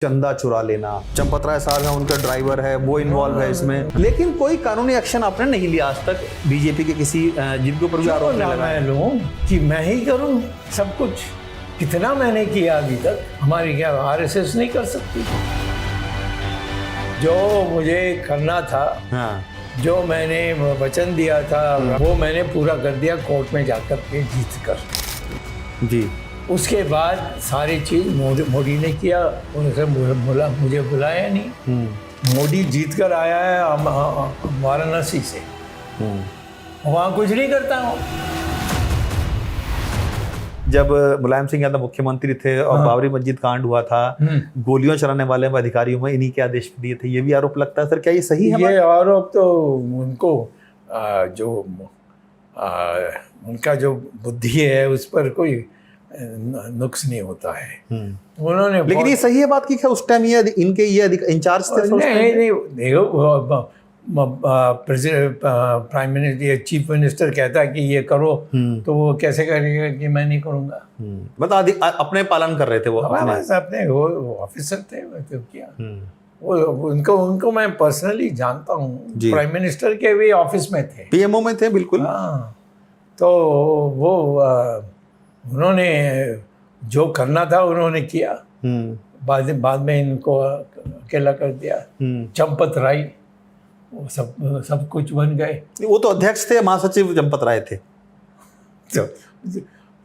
चंदा चुरा लेना, चंपत राय साहब है, उनका ड्राइवर है, वो इन्वॉल्व है इसमें, लेकिन कोई कानूनी एक्शन आपने नहीं लिया आज तक बीजेपी के किसी जिनके ऊपर भी आरोप ना मैं लूं कि मैं ही करूं सब कुछ। कितना मैंने किया अभी तक, हमारी क्या आरएसएस नहीं कर सकती? जो मुझे करना था, हाँ। जो मैंने वचन दिया था, वो मैंने पूरा कर दिया कोर्ट में जाकर के जीत कर। जी। उसके बाद सारी चीज़ मोदी ने किया, उनसे मुझे बुलाया नहीं। मोदी जीत कर आया है वाराणसी से, वहाँ कुछ नहीं करता हूँ। जब मुलायम सिंह यादव मुख्यमंत्री थे और बाबरी मस्जिद कांड हुआ था, गोलियां चलाने वाले अधिकारियों में इन्हीं के आदेश दिए थे, ये भी आरोप लगता है सर, क्या ये सही है? ये आरोप तो उनको उनका जो बुद्धि है उस पर कोई नुक्स नहीं होता है। उन्होंने लेकिन ये सही है बात की क्या उस टाइम ये इनके ये इंचार्ज थे? नहीं, प्राइम मिनिस्टर, चीफ मिनिस्टर कहता है कि ये करो, तो वो कैसे करेगा कि मैं नहीं करूँगा? बता अपने पालन कर रहे थे वो अपने वो ऑफिसर थे, तो किया। वो उनको मैं पर्सनली जानता हूँ, प्राइम मिनिस्टर के भी ऑफिस में थे, पीएमओ में थे, बिल्कुल। हाँ, तो वो उन्होंने जो करना था उन्होंने किया। बाद में इनको अकेला कर दिया। चंपत राय वो सब कुछ बन गए। वो तो अध्यक्ष थे, महासचिव चंपत राय थे। तो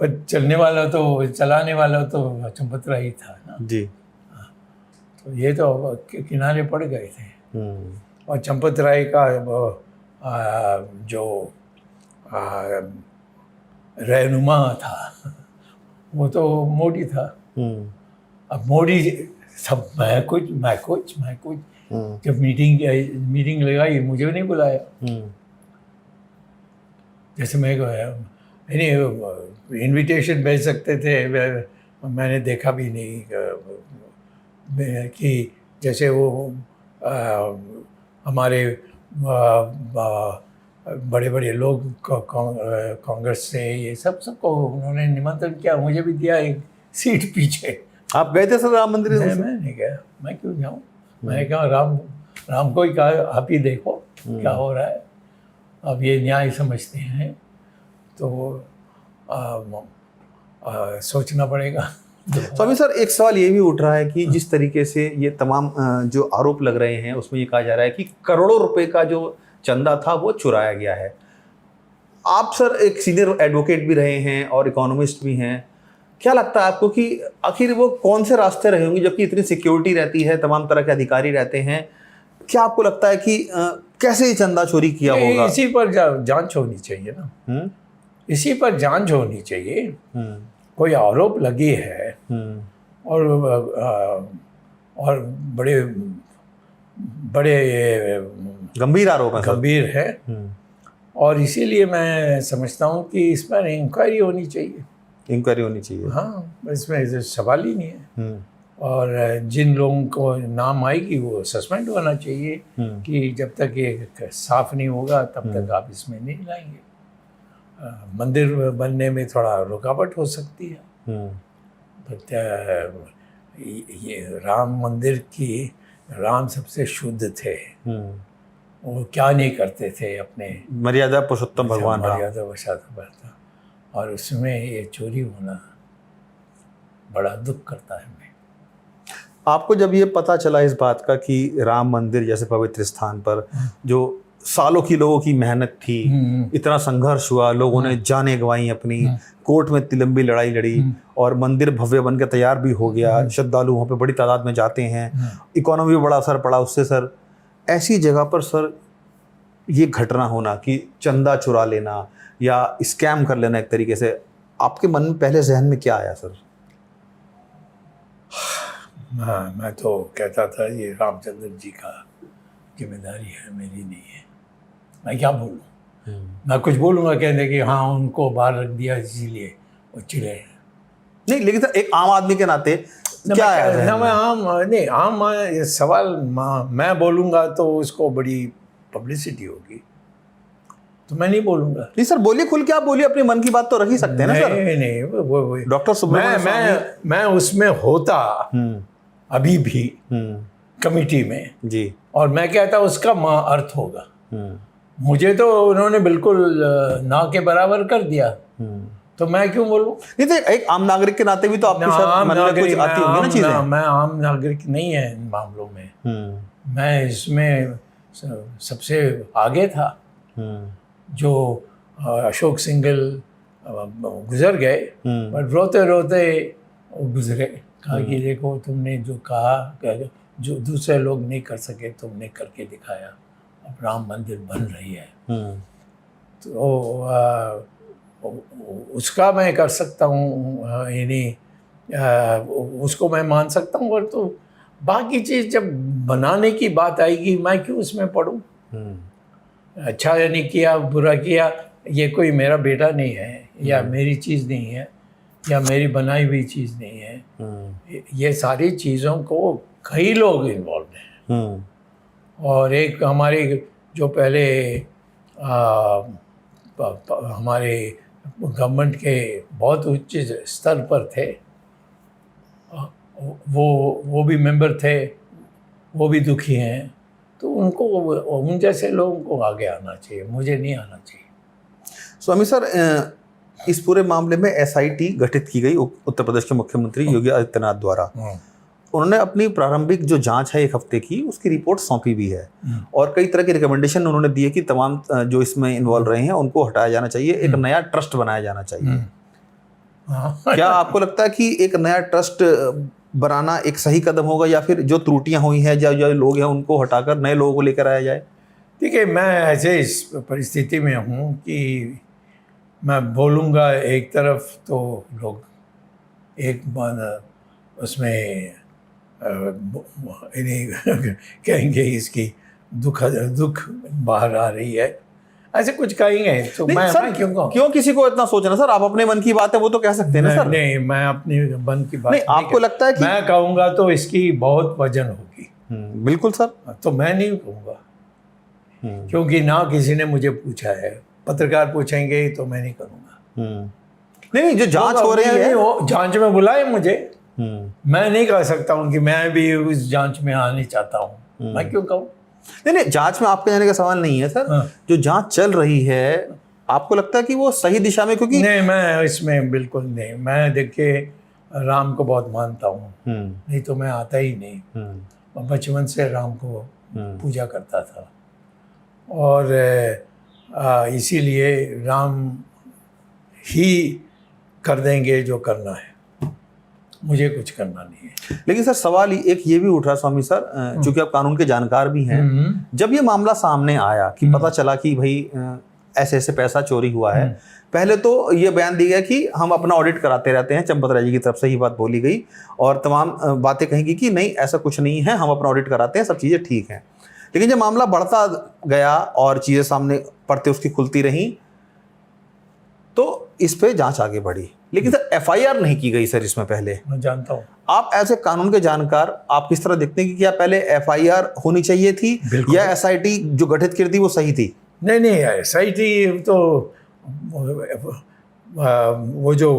पर चलाने वाला तो चंपत राय था ना जी। तो ये तो किनारे पड़ गए थे। और चंपत राय का जो रहनुमा था वो तो मोदी था। अब मोदी सब मैं कुछ जब मीटिंग लगाई, मुझे नहीं बुलाया। जैसे मैं इनविटेशन भेज सकते थे, मैंने देखा भी नहीं कि जैसे वो हमारे बड़े बड़े लोग कांग्रेस से ये सबको उन्होंने निमंत्रण किया, मुझे भी दिया एक सीट पीछे। आप गए थे सर राम मंदिर? मैं नहीं गया, मैं क्यों जाऊँ? मैं कहा राम को ही कहा आप ही देखो क्या हो रहा है। अब ये न्याय समझते हैं तो सोचना पड़ेगा। स्वामी सर, एक सवाल ये भी उठ रहा है कि जिस तरीके से ये तमाम जो आरोप लग रहे हैं उसमें ये कहा जा रहा है कि करोड़ों रुपए का जो चंदा था वो चुराया गया है। आप सर एक सीनियर एडवोकेट भी रहे हैं और इकोनॉमिस्ट भी हैं, क्या लगता है आपको कि आखिर वो कौन से रास्ते रहे होंगे, जबकि इतनी सिक्योरिटी रहती है, तमाम तरह के अधिकारी रहते हैं? क्या आपको लगता है कि कैसे ये चंदा चोरी किया होगा? इसी पर जांच होनी चाहिए ना। इसी पर जांच होनी चाहिए। कोई आरोप लगी है और बड़े गंभीर आरोप है, गंभीर है। और इसीलिए मैं समझता हूँ कि इस पर इंक्वायरी होनी चाहिए। इंक्वायरी होनी चाहिए, हाँ, इसमें सवाल ही नहीं है। और जिन लोगों को नाम आएगी वो सस्पेंड होना चाहिए कि जब तक ये साफ नहीं होगा तब तक आप इसमें नहीं लाएंगे। मंदिर बनने में थोड़ा रुकावट हो सकती है, ये राम मंदिर की, राम सबसे शुद्ध थे, वो क्या नहीं करते थे, अपने मर्यादा पुरुषोत्तम भगवान, मर्यादा पुरुषोत्तम, और उसमें ये चोरी होना बड़ा दुख करता है। मैं आपको जब ये पता चला इस बात का कि राम मंदिर जैसे पवित्र स्थान पर जो सालों की लोगों की मेहनत थी, इतना संघर्ष हुआ, लोगों ने जानें गंवाई अपनी, कोर्ट में इतनी लंबी लड़ाई लड़ी और मंदिर भव्य बन के तैयार भी हो गया, श्रद्धालु वहाँ पे बड़ी तादाद में जाते हैं, इकोनॉमी में बड़ा असर पड़ा उससे सर, ऐसी जगह पर सर ये घटना होना कि चंदा चुरा लेना या स्कैम कर लेना एक तरीके से, आपके मन में पहले जहन में क्या आया सर? हाँ, मैं तो कहता था ये रामचंद्र जी का जिम्मेदारी है, मेरी नहीं है। मैं क्या बोलूँ? मैं कुछ बोलूँगा कहने कि हाँ उनको बाहर रख दिया इसीलिए वो चिड़े नहीं, लेकिन सर एक आम आदमी के नाते क्या है ना, मैं आम सवाल मैं बोलूँगा तो उसको बड़ी पब्लिसिटी होगी, तो मैं नहीं बोलूँगा। नहीं सर, बोलिए, खुल के आप बोलिए, अपने मन की बात तो रख ही सकते हैं ना सर। नहीं, डॉक्टर सुब्रमण्यम मैं उसमें होता अभी भी कमेटी में जी। और मैं कहता उसका अर्थ होगा। मुझे तो उन्होंने बिल्कुल ना के बराबर कर दिया, तो मैं क्यों बोलूं? नहीं तो एक आम नागरिक के नाते भी तो आपकी शायद मन में कुछ आती होंगी ना चीजें। मैं आम नागरिक नहीं है इन मामलों में। मैं इसमें सबसे आगे था। जो अशोक सिंघल गुजर गए, पर रोते रोते गुजरे। कहा कि देखो तुमने जो कहा, जो दूसरे लोग नहीं कर सके तुमने करके दिखाया, अब राम मंदिर बन रही है। तो उसका मैं कर सकता हूँ, यानी उसको मैं मान सकता हूँ। और तो बाकी चीज़ जब बनाने की बात आएगी मैं क्यों उसमें पढ़ूँ? अच्छा नहीं किया, बुरा किया, ये कोई मेरा बेटा नहीं है या मेरी चीज़ नहीं है या मेरी बनाई हुई चीज़ नहीं है। ये सारी चीज़ों को कई लोग इन्वॉल्व हैं। और एक हमारे जो पहले हमारे गवर्नमेंट के बहुत उच्च स्तर पर थे, वो भी मेंबर थे, वो भी दुखी हैं। तो उनको, उन जैसे लोगों को आगे आना चाहिए, मुझे नहीं आना चाहिए। स्वामी सर, इस पूरे मामले में एसआईटी गठित की गई उत्तर प्रदेश के मुख्यमंत्री योगी आदित्यनाथ द्वारा। उन्होंने अपनी प्रारंभिक जो जांच है 1 हफ्ते की, उसकी रिपोर्ट सौंपी भी है और कई तरह की रिकमेंडेशन उन्होंने दिए कि तमाम जो इसमें इन्वॉल्व रहे हैं उनको हटाया जाना चाहिए, एक नया ट्रस्ट बनाया जाना चाहिए। क्या आपको लगता है कि एक नया ट्रस्ट बनाना एक सही कदम होगा, या फिर जो त्रुटियां हुई हैं, जो लोग हैं उनको हटाकर नए लोगों को लेकर आया जाए? देखिए, मैं ऐसे इस परिस्थिति में हूँ कि मैं बोलूँगा एक तरफ तो लोग एक बार उसमें कहेंगे इसकी दुख बाहर आ रही है, ऐसे कुछ कहेंगे। तो मैं क्यों कहूँ? क्यों किसी को इतना सोचना सर? आप अपने मन की बात है वो तो कह सकते हैं ना सर। नहीं, मैं अपनी मन की बात नहीं, आपको लगता है कि मैं कहूँगा तो इसकी बहुत वजन होगी। बिल्कुल सर। तो मैं नहीं कहूँगा, क्योंकि ना किसी ने मुझे पूछा है। पत्रकार पूछेंगे तो मैं नहीं करूँगा। नहीं, जो जांच हो रही है, जांच में बुलाए मुझे, मैं नहीं कह सकता हूँ कि मैं भी उस जांच में आना चाहता हूँ। मैं क्यों कहूँ? नहीं, जांच में आपके जाने का सवाल नहीं है सर। जो जांच चल रही है, आपको लगता है कि वो सही दिशा में? क्योंकि नहीं, मैं इसमें बिल्कुल नहीं। मैं देखिए राम को बहुत मानता हूँ, नहीं तो मैं आता ही नहीं। मैं बचपन से राम को पूजा करता था और इसीलिए राम ही कर देंगे जो करना है, मुझे कुछ करना नहीं है। लेकिन सर सवाल एक ये भी उठ रहा स्वामी सर, चूंकि आप कानून के जानकार भी हैं, जब ये मामला सामने आया कि पता चला कि भाई ऐसे ऐसे पैसा चोरी हुआ है, पहले तो ये बयान दिया गया कि हम अपना ऑडिट कराते रहते हैं, चंपत राय जी की तरफ से ही बात बोली गई और तमाम बातें कहेंगी कि नहीं ऐसा कुछ नहीं है, हम अपना ऑडिट कराते हैं, सब चीज़ें ठीक हैं। लेकिन जब मामला बढ़ता गया और चीज़ें सामने पड़ते उसकी खुलती रहीं, तो इस पे जांच आगे बढ़ी। लेकिन सर एफआईआर नहीं की गई सर इसमें पहले। मैं जानता हूँ। आप ऐसे कानून के जानकार, आप किस तरह देखते हैं कि क्या पहले एफआईआर होनी चाहिए थी या एसआईटी जो गठित की थी वो सही थी? नहीं, एसआईटी तो वो जो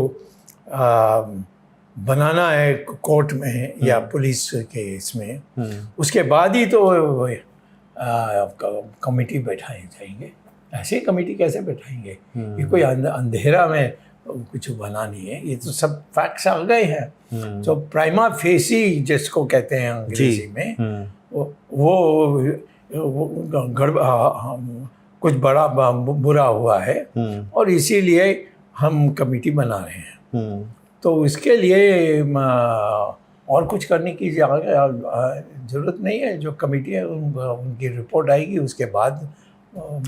बनाना है कोर्ट में या पुलिस के इसमें, उसके बाद ही तो कमेटी बैठाए जाएंगे। ऐसे कमेटी कैसे बैठाएंगे? ये कोई अंधेरा में कुछ बना नहीं है, ये तो सब फैक्ट्स आ गए हैं। तो प्राइमा फेसी जिसको कहते हैं अंग्रेजी में, वो कुछ बड़ा बुरा हुआ है और इसीलिए हम कमेटी बना रहे हैं। तो इसके लिए और कुछ करने की ज़रूरत नहीं है। जो कमेटी है उनकी रिपोर्ट आएगी, उसके बाद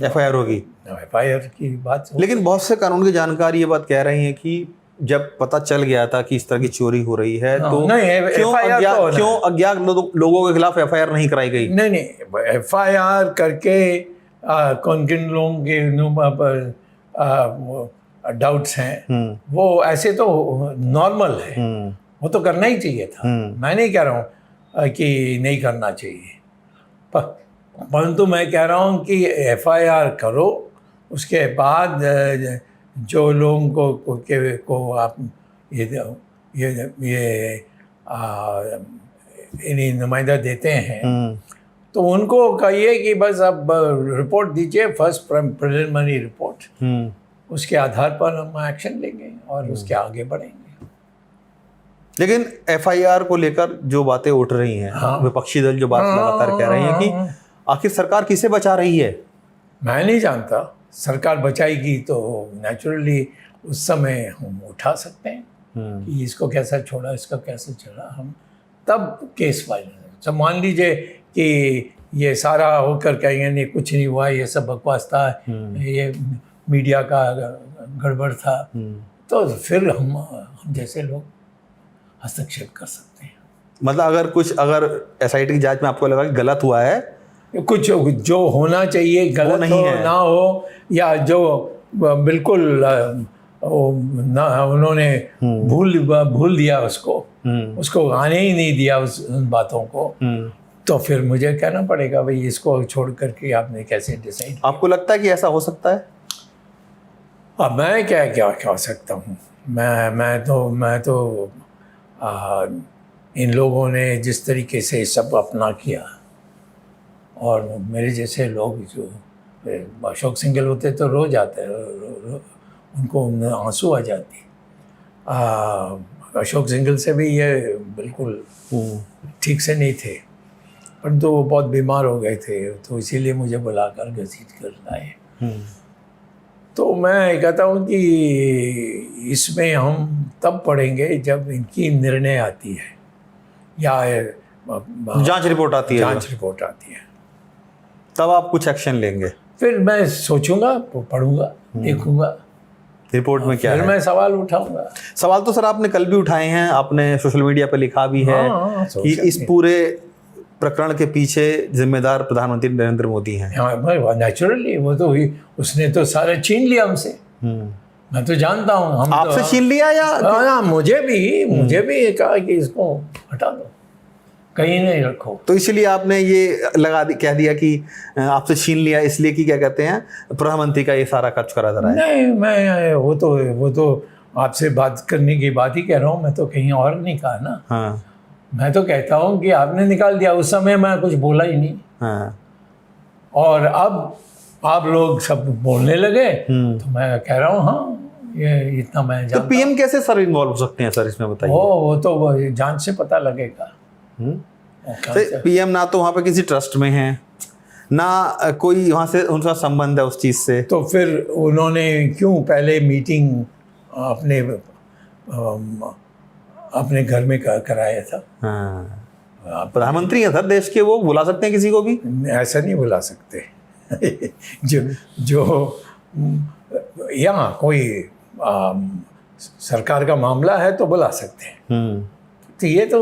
एफआईआर होगी। एफआईआर की बात। लेकिन बहुत से कानून के जानकार ये बात कह रहे हैं कि जब पता चल गया था कि इस तरह की चोरी हो रही है तो क्यों अज्ञात लोगों के खिलाफ एफआईआर नहीं कराई गई? नहीं, एफआईआर करके कौन किन लोगों के डाउट्स हैं, वो ऐसे तो नॉर्मल है, वो तो करना ही चाहिए था। मैं नहीं कह रहा हूँ कि नहीं करना चाहिए, परंतु मैं कह रहा हूँ कि एफआईआर करो, उसके बाद जो लोगों को आप ये इन्हीं नुमाइंदा देते हैं, तो उनको कहिए कि बस अब रिपोर्ट दीजिए, फर्स्ट प्रिलिमिनरी रिपोर्ट, उसके आधार पर हम एक्शन लेंगे और उसके आगे बढ़ेंगे। लेकिन एफआईआर को लेकर जो बातें उठ रही हैं, विपक्षी दल जो बात लगातार कह रहे हैं कि आखिर सरकार किसे बचा रही है? मैं नहीं जानता। सरकार बचाएगी तो नेचुरली उस समय हम उठा सकते हैं कि इसको कैसा छोड़ा, इसका कैसे चला, हम तब केस फाइल। तो मान लीजिए कि ये सारा होकर कहेंगे नहीं कुछ नहीं हुआ, ये सब बकवास था, ये मीडिया का गड़बड़ था, तो फिर हम जैसे लोग हस्तक्षेप कर सकते हैं। मतलब अगर एसआईटी की जांच में आपको लगा कि गलत हुआ है, कुछ जो होना चाहिए गलत नहीं हो है, ना हो, या जो बिल्कुल ना उन्होंने भूल दिया उसको आने ही नहीं दिया उन बातों को, तो फिर मुझे कहना पड़ेगा भाई इसको छोड़ करके आपने कैसे डिसाइड। आपको लगता है कि ऐसा हो सकता है? अब मैं क्या कह सकता हूँ। मैं तो इन लोगों ने जिस तरीके से सब अपना किया, और मेरे जैसे लोग जो अशोक सिंघल होते तो रोज आते, उनको आंसू आ जाती। अशोक सिंघल से भी ये बिल्कुल ठीक से नहीं थे, परंतु वो बहुत बीमार हो गए थे, तो इसीलिए मुझे बुलाकर घसीट कर लाए। तो मैं कहता हूँ कि इसमें हम तब पढ़ेंगे जब इनकी निर्णय आती है या जांच रिपोर्ट आती है, तब आप कुछ एक्शन लेंगे। फिर मैं सोचूंगा, पढ़ूंगा, देखूंगा रिपोर्ट में क्या फिर है। मैं सवाल उठाऊंगा। सवाल तो सर आपने कल भी उठाए हैं, आपने सोशल मीडिया पर लिखा भी है कि इस पूरे प्रकरण के पीछे जिम्मेदार प्रधानमंत्री नरेंद्र मोदी हैं। नेचुरली वो तो उसने तो सारा छीन लिया हमसे। मैं तो जानता हूँ। हम आपसे छीन लिया या मुझे भी कहा कि इसको हटा दो, कहीं नहीं रखो। तो इसलिए आपने ये कह दिया कि आपसे छीन लिया, इसलिए कि क्या कहते हैं प्रधानमंत्री का ये सारा खर्च करा जा रहा है। नहीं, मैं वो तो आपसे बात करने की बात ही कह रहा हूँ, मैं तो कहीं और नहीं कहा ना। हाँ। मैं तो कहता हूँ कि आपने निकाल दिया, उस समय मैं कुछ बोला ही नहीं। हाँ। और अब आप लोग सब बोलने लगे तो मैं कह रहा हूँ हाँ ये इतना मैं जानता। तो पीएम कैसे सर इन्वॉल्व हो सकते हैं सर इसमें, बताइए। वो तो जांच से पता लगेगा। पीएम ना तो वहाँ पे किसी ट्रस्ट में है, ना कोई वहाँ से उनका संबंध है उस चीज़ से। तो फिर उन्होंने क्यों पहले मीटिंग अपने घर में कराया था? हाँ, प्रधानमंत्री है सर देश के, वो बुला सकते हैं किसी को भी। ऐसा नहीं बुला सकते। जो यहाँ कोई सरकार का मामला है तो बुला सकते हैं। तो ये तो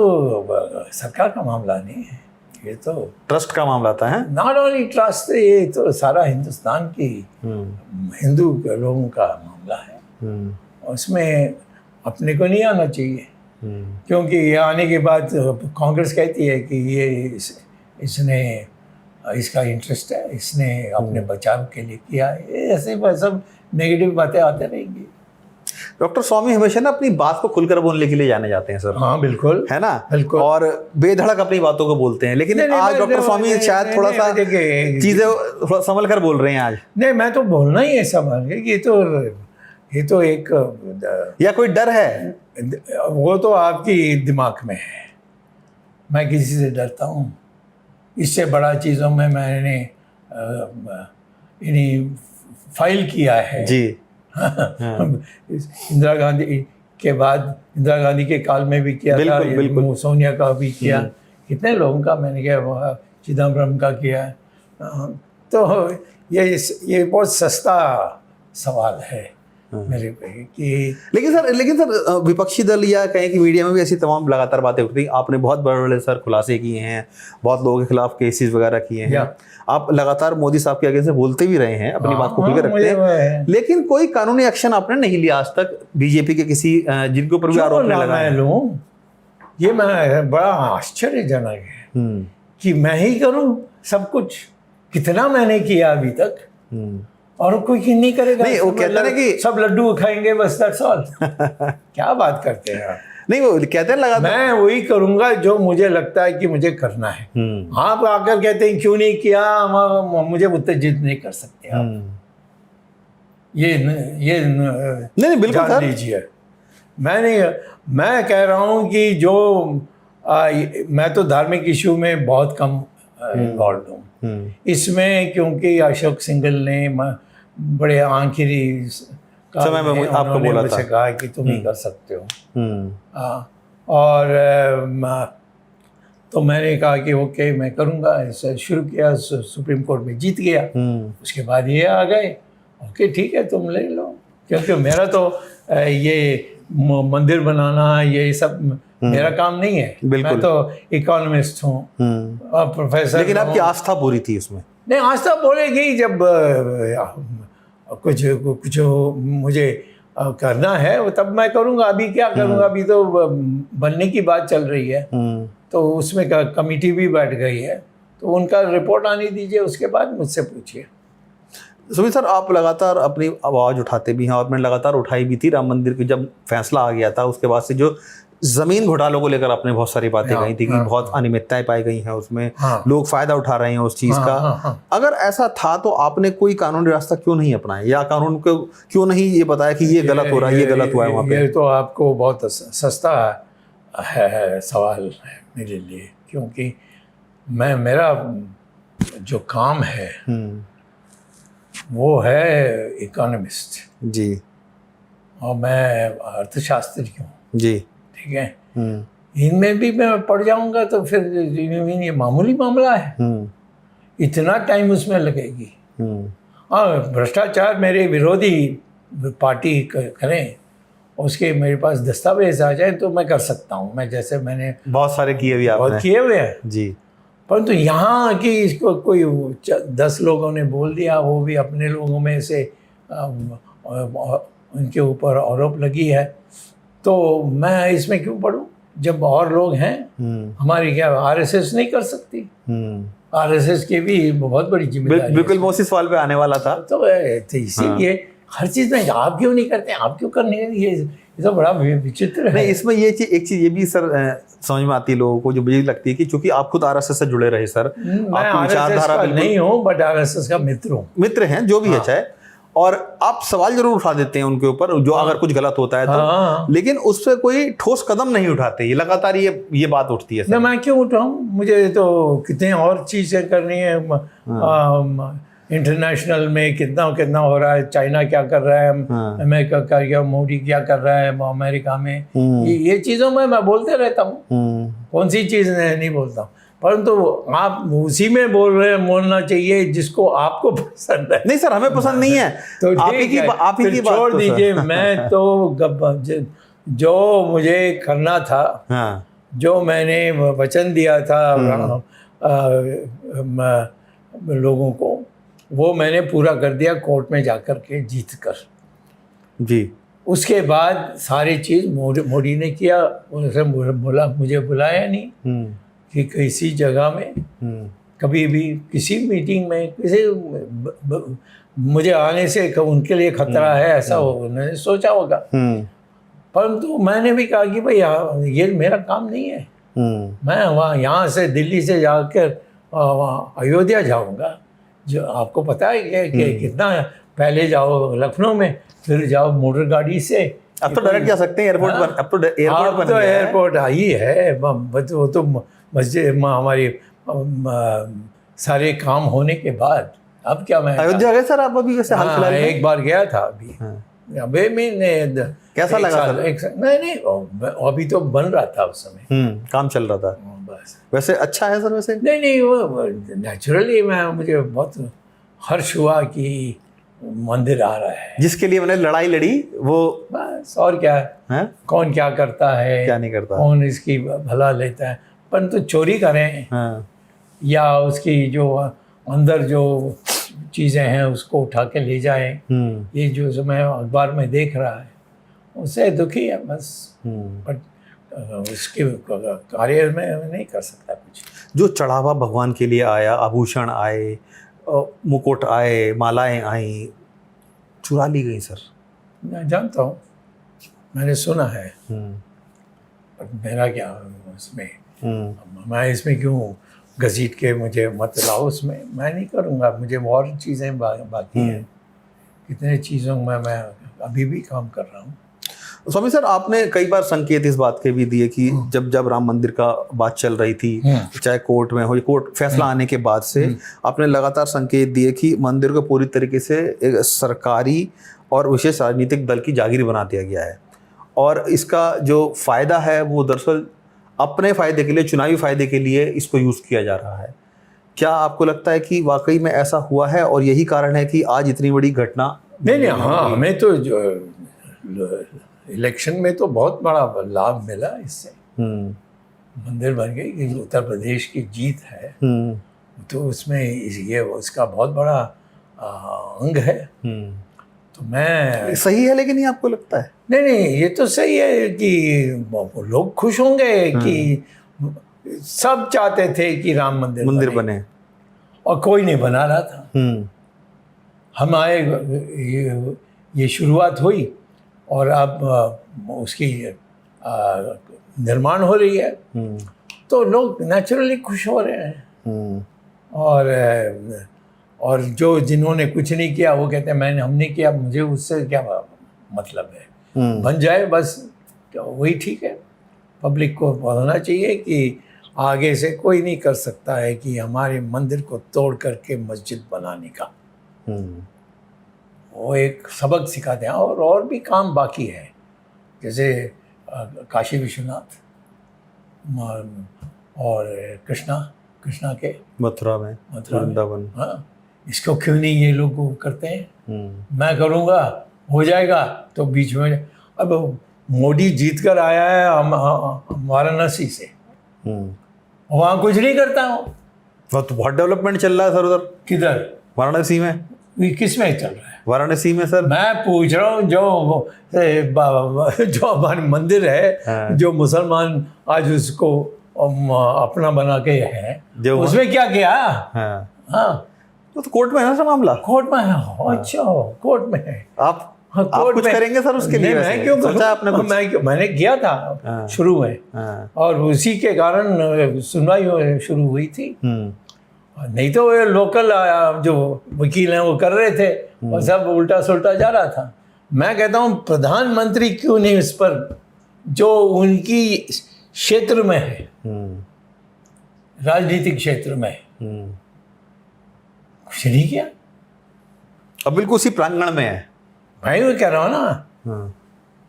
सरकार का मामला नहीं है, ये तो ट्रस्ट का मामला था। है नॉट ओनली ट्रस्ट, ये तो सारा हिंदुस्तान की हिंदू लोगों का मामला है। उसमें अपने को नहीं आना चाहिए, क्योंकि ये आने के बाद कांग्रेस कहती है कि ये इसने इसका इंटरेस्ट है, इसने अपने बचाव के लिए किया है। ऐसे सब नेगेटिव बातें आते रहेंगी। डॉक्टर स्वामी हमेशा ना अपनी बात को खुलकर बोलने के लिए जाने जाते हैं सर। हाँ बिल्कुल, है ना, बिल्कुल। और बेधड़क अपनी बातों को बोलते हैं, लेकिन आज डॉक्टर स्वामी शायद थोड़ा सा चीजें संभल कर बोल रहे हैं आज। नहीं, मैं तो बोलना ही है संभल के। ये तो एक या कोई डर है, वो तो आपकी दिमाग में है। मैं किसी से डरता हूँ? इससे बड़ा चीज़ों में मैंने इन्हीं फाइल किया है जी। इंदिरा गांधी के बाद, इंदिरा गांधी के काल में भी किया था, बिल्कुल। सोनिया का भी किया, कितने लोगों का मैंने किया, चिदम्बरम का किया। तो ये बहुत सस्ता सवाल है मेरे पे कि लेकिन सर विपक्षी दल या कहें कि मीडिया में भी ऐसी तमाम लगातार बातें उठती हैं। आपने बहुत बड़े सर खुलासे किए हैं, बहुत लोगों के खिलाफ केसेस वगैरह किए हैं, आप लगातार मोदी साहब के आगे से बोलते भी रहे हैं, अपनी बात को खुलकर रखते हैं, लेकिन कोई कानूनी एक्शन आपने नहीं लिया आज तक बीजेपी के किसी जिनके ऊपर भी आरोप लगाए। ये मैं बड़ा आश्चर्यजनक है कि मैं ही करूं सब कुछ। कितना मैंने किया अभी तक, और कोई नहीं करेगा। नहीं, वो कहते हैं कि सब लड्डू खाएंगे बस, दैट्स ऑल। क्या बात करते हैं आप? नहीं वो कहते हैं लगातार। मैं वही करूंगा जो मुझे लगता है कि मुझे करना है। आप आकर कहते हैं क्यों नहीं किया, मुझे उत्तेजित नहीं कर सकते आप। ये नहीं बिल्कुल जान सर। लीजिए। मैं कह रहा हूँ कि जो मैं तो धार्मिक इशू में बहुत कम इन्वॉल्व हूँ इसमें, क्योंकि अशोक सिंघल ने बड़े आखिरी समय में आपको बोला था, मुझसे कहा कि तुम ही कर सकते हो। और तो मैंने कहा कि ओके मैं करूँगा। ऐसा शुरू किया, सुप्रीम कोर्ट में जीत गया। उसके बाद ये आ गए, ओके ठीक है तुम ले लो, क्योंकि मेरा तो ये मंदिर बनाना ये सब मेरा काम नहीं है। मैं तो इकोनॉमिस्ट हूँ, प्रोफेसर। लेकिन आपकी आस्था पूरी थी उसमें? नहीं, आस्था बोलेगी जब कुछ मुझे करना है तब मैं करूँगा। अभी क्या करूँगा, अभी तो बनने की बात चल रही है, तो उसमें कमेटी भी बैठ गई है, तो उनका रिपोर्ट आने दीजिए, उसके बाद मुझसे पूछिए। सुमित सर, आप लगातार अपनी आवाज़ उठाते भी हैं और मैंने लगातार उठाई भी थी। राम मंदिर की जब फैसला आ गया था उसके बाद से जो ज़मीन घोटालों को लेकर आपने बहुत सारी बातें कही थी कि बहुत अनियमितताएं पाई गई हैं उसमें, लोग फ़ायदा उठा रहे हैं उस चीज़ का। अगर ऐसा था तो आपने कोई कानूनी रास्ता क्यों नहीं अपनाया, या कानून को क्यों नहीं ये बताया कि ये गलत हो रहा है, ये गलत हुआ है वहाँ पे? ये तो आपको बहुत सस्ता है सवाल है मेरे लिए, क्योंकि मेरा जो काम है वो है इकोनॉमिस्ट जी, और मैं अर्थशास्त्री हूँ जी, ठीक है। इनमें भी मैं पढ़ जाऊंगा तो फिर ये मामूली मामला है, इतना टाइम उसमें लगेगी। हाँ, भ्रष्टाचार मेरे विरोधी पार्टी करें, उसके मेरे पास दस्तावेज आ जाए तो मैं कर सकता हूँ। मैं जैसे मैंने बहुत सारे किए भी आपने, बहुत किए हुए हैं जी। परंतु यहाँ कि इसको कोई 10 लोगों ने बोल दिया, वो भी अपने लोगों में से उनके ऊपर आरोप लगी है, तो मैं इसमें क्यों पढ़ूं जब और लोग हैं। हमारी क्या आरएसएस नहीं कर सकती? आरएसएस की भी बहुत बड़ी जिम्मेदारी। बिल्कुल मैं उसी सवाल पे आने वाला था। तो इसीलिए हर चीज़ में आप क्यों नहीं करते, आप क्यों करने, ये तो बड़ा विचित्र है। नहीं, इसमें ये चीज, एक चीज ये भी सर समझ में आती है लोगों को, जो मुझे लगती है कि चूंकि आप खुद आरएसएस से जुड़े रहे सर, मैं आरएसएस का नहीं हूँ बट आरएसएस का मित्र हूँ, मित्र हैं जो भी है चाहे, और आप सवाल जरूर उठा देते हैं उनके ऊपर जो अगर कुछ गलत होता है तो, लेकिन उस पर कोई ठोस कदम नहीं उठाते। ये लगातार ये बात उठती है सर। मैं क्यों उठाऊं, मुझे तो कितने और चीज़ें करनी है। इंटरनेशनल में कितना हो रहा है, चाइना क्या कर रहा है, अमेरिका क्या, मोदी क्या कर रहा है अमेरिका में, ये चीज़ों में मैं बोलते रहता हूँ। कौन सी चीज़ नहीं बोलता हूँ, परंतु आप उसी में बोल रहे हैं, बोलना चाहिए जिसको आपको पसंद है। नहीं सर, हमें पसंद नहीं है, तो आप ही की बात छोड़ दीजिए। मैं तो जो मुझे करना था, जो मैंने वचन दिया था लोगों को, वो मैंने पूरा कर दिया कोर्ट में जाकर के जीत कर जी। उसके बाद सारी चीज़ मोदी ने किया। बोला, मुझे बुलाया नहीं कि किसी जगह में कभी भी किसी मीटिंग में किसी मुझे आने से उनके लिए खतरा है ऐसा उन्होंने सोचा होगा, परंतु मैंने भी कहा कि भाई ये मेरा काम नहीं है। मैं वहाँ यहाँ से दिल्ली से जाकर अयोध्या जाऊँगा, जो आपको पता है कि कितना पहले जाओ लखनऊ में, फिर जाओ मोटर गाड़ी से। अब तो डायरेक्ट जा सकते हैं एयरपोर्ट पर, अब तो एयरपोर्ट आई है। वो तो मस्जिद हमारी सारे काम होने के बाद अब क्या। मैं अयोध्या गए सर आप अभी? वैसे हाल फिलहाल एक बार गया था अभी मैंने। कैसा लगा? नहीं, अभी तो बन रहा था उस समय, काम चल रहा था बस। वैसे अच्छा है सर? वैसे नहीं, वो नेचुरली मुझे बहुत हर्ष हुआ कि मंदिर आ रहा है। जिसके लिए मैंने लड़ाई लड़ी वो बस, और क्या है? कौन क्या करता है, क्या नहीं करता, कौन इसकी भला लेता है, परंतु चोरी करें या उसकी जो अंदर जो चीज़ें हैं उसको उठा के ले जाएं, ये जो मैं अखबार में देख रहा है उससे दुखी है बस। बट उसके कार्य में नहीं कर सकता कुछ। जो चढ़ावा भगवान के लिए आया, आभूषण आए, मुकुट आए, मालाएं आई, चुरा ली गई सर। मैं जानता हूँ, मैंने सुना है। पर मेरा क्या उसमें, मैं इसमें क्यों घसीट के मुझे मत लाओ उसमें, मैं नहीं करूँगा, मुझे और चीज़ें बाकी हैं, कितने चीज़ों में मैं अभी भी काम कर रहा हूँ। स्वामी सर, आपने कई बार संकेत इस बात के भी दिए कि जब राम मंदिर का बात चल रही थी, चाहे कोर्ट में हो, कोर्ट फैसला आने के बाद से आपने लगातार संकेत दिए कि मंदिर को पूरी तरीके से एक सरकारी और विशेष राजनीतिक दल की जागीर बना दिया गया है, और इसका जो फायदा है वो दरअसल अपने फायदे के लिए, चुनावी फायदे के लिए इसको यूज किया जा रहा है। क्या आपको लगता है कि वाकई में ऐसा हुआ है और यही कारण है कि आज इतनी बड़ी घटना? नहीं, हाँ, हमें तो जो इलेक्शन में तो बहुत बड़ा लाभ मिला इससे। मंदिर बन गई कि उत्तर प्रदेश की जीत है, तो उसमें ये उसका बहुत बड़ा अंग है। तो मैं सही है, लेकिन ये आपको लगता है? नहीं, ये तो सही है कि लोग खुश होंगे कि सब चाहते थे कि राम मंदिर बने और कोई नहीं बना रहा था। हम आए, ये शुरुआत हुई और अब उसकी निर्माण हो रही है, तो लोग नेचुरली खुश हो रहे हैं। और जो जिन्होंने कुछ नहीं किया वो कहते हैं हमने किया, मुझे उससे क्या मतलब है, बन जाए बस, वही ठीक है। पब्लिक को बोलना चाहिए कि आगे से कोई नहीं कर सकता है कि हमारे मंदिर को तोड़ करके मस्जिद बनाने का। वो एक सबक सिखाते हैं, और भी काम बाकी है, जैसे काशी विश्वनाथ और कृष्णा के मथुरा में वृंदावन। हाँ, इसको क्यों नहीं ये लोग करते हैं? मैं करूँगा, हो जाएगा, तो बीच में अब मोदी जीत कर आया है वाराणसी से, वहाँ कुछ नहीं करता हूँ। वहाँ तो बहुत डेवलपमेंट चल रहा है सर उधर। किधर? वाराणसी में। किस में चल रहा है? वाराणसी में सर। मैं पूछ रहा हूँ जो हमारे मंदिर है, जो मुसलमान आज उसको अपना बना के है, उसमें क्या किया? हाँ, तो कोर्ट में है ना सर मामला? कोर्ट में है। अच्छा, कोर्ट में है। आप कुछ करेंगे सर उसके लिए? मैं क्यों सोचा आपने? मैंने किया था शुरू में, और उसी के कारण सुनवाई शुरू हुई थी। नहीं तो ये लोकल जो वकील हैं वो कर रहे थे, और सब उल्टा सुल्टा जा रहा था। मैं कहता हूँ प्रधानमंत्री क्यों नहीं इस पर, जो उनकी क्षेत्र में है, राजनीतिक क्षेत्र में, कुछ नहीं किया। अब बिल्कुल उसी प्रांगण में है। मैं वो कह रहा हूँ ना,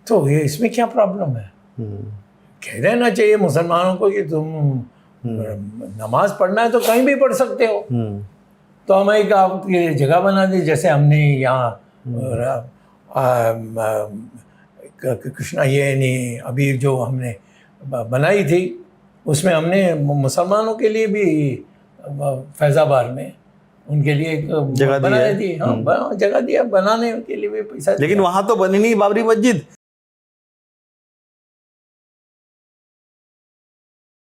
तो ये इसमें क्या प्रॉब्लम है? कह देना चाहिए मुसलमानों को कि तुम नमाज पढ़ना है तो कहीं भी पढ़ सकते हो। तो हमें एक आपकी जगह बना दी, जैसे हमने यहाँ कृष्णा ये नहीं अभी जो हमने बनाई थी, उसमें हमने मुसलमानों के लिए भी फैजाबाद में उनके लिए एक जगह बनाई थी। हाँ, जगह दिया, बनाने के लिए भी पैसा। लेकिन वहाँ तो बनी नहीं बाबरी मस्जिद।